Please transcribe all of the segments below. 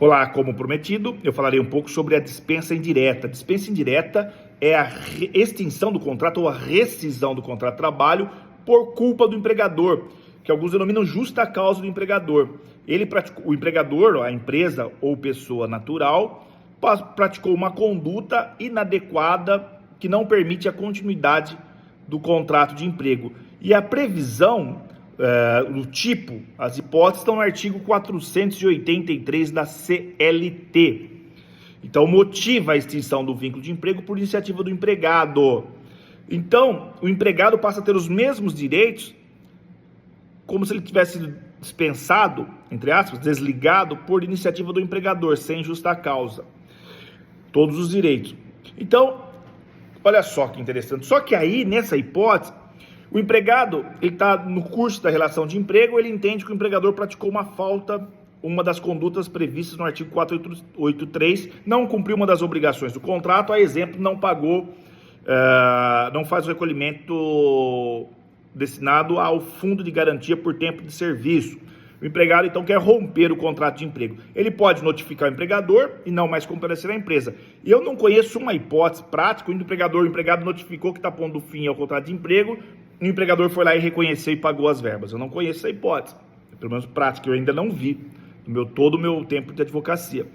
Olá, como prometido, eu falarei um pouco sobre a dispensa indireta. A dispensa indireta é a extinção do contrato ou a rescisão do contrato de trabalho por culpa do empregador, que alguns denominam justa causa do empregador. O empregador, a empresa ou pessoa natural, praticou uma conduta inadequada que não permite a continuidade do contrato de emprego. E a previsão o tipo, as hipóteses estão no artigo 483 da CLT. Então, motiva a extinção do vínculo de emprego por iniciativa do empregado. Então, o empregado passa a ter os mesmos direitos como se ele tivesse sido dispensado, entre aspas, desligado por iniciativa do empregador, sem justa causa. Todos os direitos. Então, olha só que interessante. Só que aí, nessa hipótese, o empregado, ele está no curso da relação de emprego, ele entende que o empregador praticou uma falta, uma das condutas previstas no artigo 483, não cumpriu uma das obrigações do contrato, a exemplo, não pagou, não faz o recolhimento destinado ao fundo de garantia por tempo de serviço. O empregado, então, quer romper o contrato de emprego. Ele pode notificar o empregador e não mais comparecer à empresa. E eu não conheço uma hipótese prática onde o empregado notificou que está pondo fim ao contrato de emprego e o empregador foi lá e reconheceu e pagou as verbas. Eu não conheço essa hipótese, pelo menos prática, eu ainda não vi no todo o meu tempo de advocacia.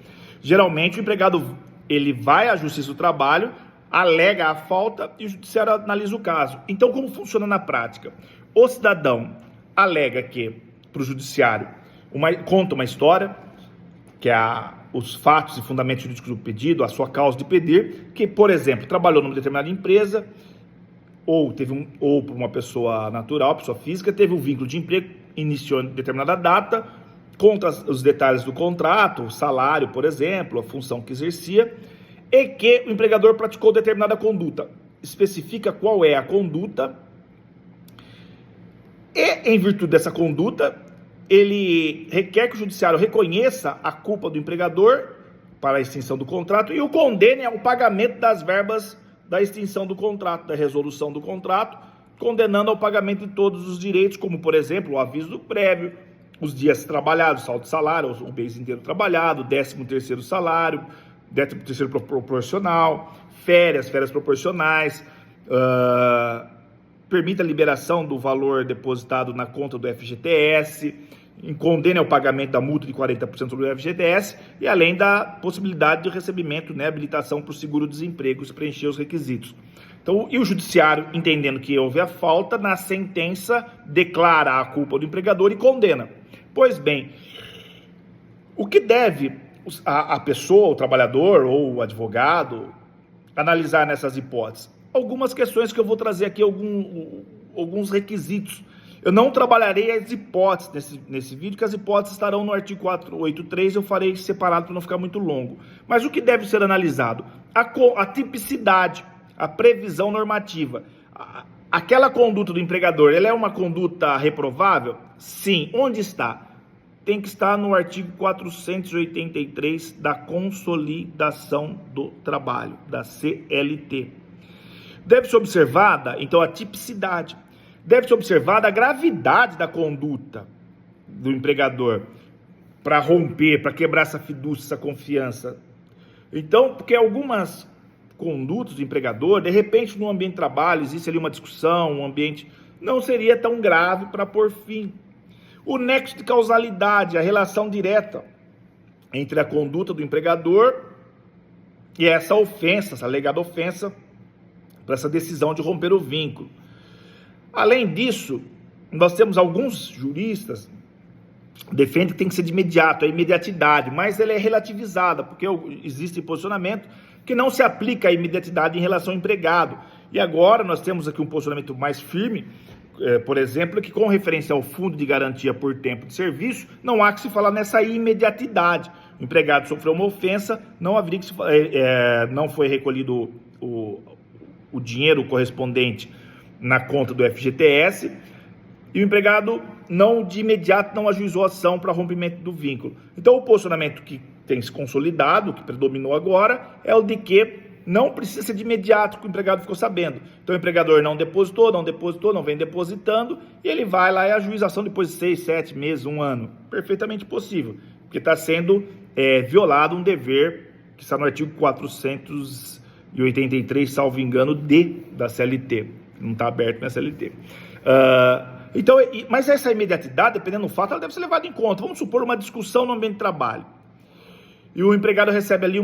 Geralmente, o empregado ele vai à Justiça do Trabalho, alega a falta e o judiciário analisa o caso. Então, como funciona na prática? O cidadão alega que, para o judiciário, conta uma história, que é os fatos e fundamentos jurídicos do pedido, a sua causa de pedir, que, por exemplo, trabalhou numa determinada empresa, ou por uma pessoa natural, pessoa física, teve um vínculo de emprego, iniciou em determinada data, conta os detalhes do contrato, o salário, por exemplo, a função que exercia, e que o empregador praticou determinada conduta. Especifica qual é a conduta, e, em virtude dessa conduta, ele requer que o judiciário reconheça a culpa do empregador para a extinção do contrato e o condene ao pagamento das verbas da extinção do contrato, da resolução do contrato, condenando ao pagamento de todos os direitos, como, por exemplo, o aviso do prévio, os dias trabalhados, saldo de salário, o mês inteiro trabalhado, 13º salário, 13º proporcional, férias proporcionais, permite a liberação do valor depositado na conta do FGTS, condene ao pagamento da multa de 40% sobre o FGTS e além da possibilidade de recebimento, habilitação para o seguro-desemprego se preencher os requisitos. Então, e o judiciário, entendendo que houve a falta, na sentença declara a culpa do empregador e condena. Pois bem, o que deve a pessoa, o trabalhador ou o advogado analisar nessas hipóteses? Algumas questões que eu vou trazer aqui, alguns requisitos. Eu não trabalharei as hipóteses nesse vídeo, que as hipóteses estarão no artigo 483, eu farei separado para não ficar muito longo. Mas o que deve ser analisado? A tipicidade, a previsão normativa. Aquela conduta do empregador, ela é uma conduta reprovável? Sim. Onde está? Tem que estar no artigo 483 da Consolidação do Trabalho, da CLT. Deve ser observada, então, a tipicidade. Deve ser observada a gravidade da conduta do empregador para romper, para quebrar essa fidúcia, essa confiança. Então, porque algumas condutas do empregador, de repente, no ambiente de trabalho, existe ali uma discussão, um ambiente não seria tão grave para pôr fim. O nexo de causalidade, a relação direta entre a conduta do empregador e essa ofensa, essa alegada ofensa, para essa decisão de romper o vínculo. Além disso, nós temos alguns juristas que defendem que tem que ser de imediato, a imediatidade, mas ela é relativizada, porque existe posicionamento que não se aplica a imediatidade em relação ao empregado. E agora nós temos aqui um posicionamento mais firme, por exemplo, que com referência ao fundo de garantia por tempo de serviço, não há que se falar nessa imediatidade. O empregado sofreu uma ofensa, não haveria que não foi recolhido o dinheiro correspondente na conta do FGTS, e o empregado de imediato não ajuizou a ação para rompimento do vínculo. Então, o posicionamento que tem se consolidado, que predominou agora, é o de que não precisa ser de imediato, que o empregado ficou sabendo. Então, o empregador não depositou, não vem depositando, e ele vai lá e ajuiza a ação depois de 6, 7 meses, 1 ano. Perfeitamente possível, porque está sendo violado um dever que está no artigo 483, salvo engano, da CLT. Não está aberto na CLT. Então, mas essa imediatidade, dependendo do fato, ela deve ser levada em conta. Vamos supor uma discussão no ambiente de trabalho. E o empregado recebe ali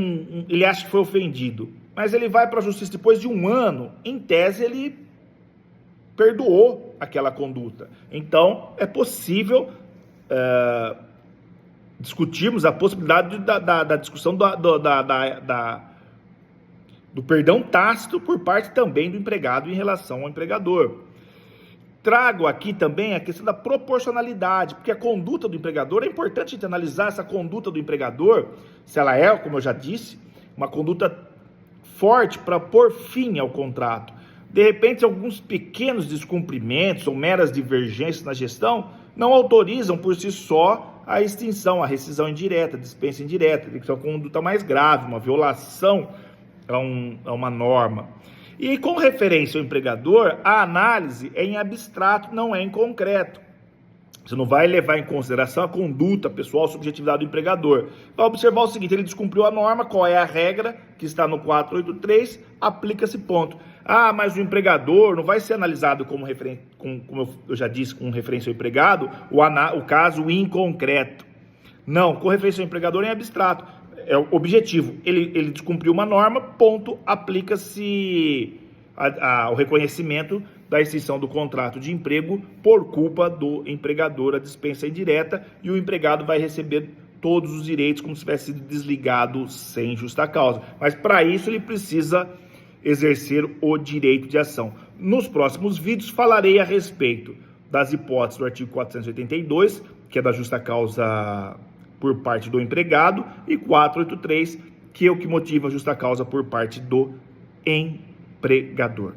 ele acha que foi ofendido, mas ele vai para a justiça depois de 1 ano, em tese ele perdoou aquela conduta. Então, é possível discutirmos a possibilidade da discussão do perdão tácito por parte também do empregado em relação ao empregador. Trago aqui também a questão da proporcionalidade, porque a conduta do empregador, é importante a gente analisar essa conduta do empregador, se ela é, como eu já disse, uma conduta forte para pôr fim ao contrato. De repente, alguns pequenos descumprimentos ou meras divergências na gestão não autorizam por si só a extinção, a rescisão indireta, a dispensa indireta, tem que ser uma conduta mais grave, uma violação a uma norma. E com referência ao empregador, a análise é em abstrato, não é em concreto. Você não vai levar em consideração a conduta pessoal, a subjetividade do empregador. Vai observar o seguinte: ele descumpriu a norma, qual é a regra que está no 483, aplica-se ponto. Mas o empregador não vai ser analisado como eu já disse, com referência ao empregado, o caso inconcreto. Não, com referência ao empregador é em abstrato. É o objetivo, ele descumpriu uma norma, ponto, aplica-se o reconhecimento da extinção do contrato de emprego por culpa do empregador, a dispensa indireta, e o empregado vai receber todos os direitos como se tivesse sido desligado sem justa causa. Mas para isso ele precisa exercer o direito de ação. Nos próximos vídeos falarei a respeito das hipóteses do artigo 482, que é da justa causa por parte do empregado, e 483, que é o que motiva a justa causa por parte do empregador.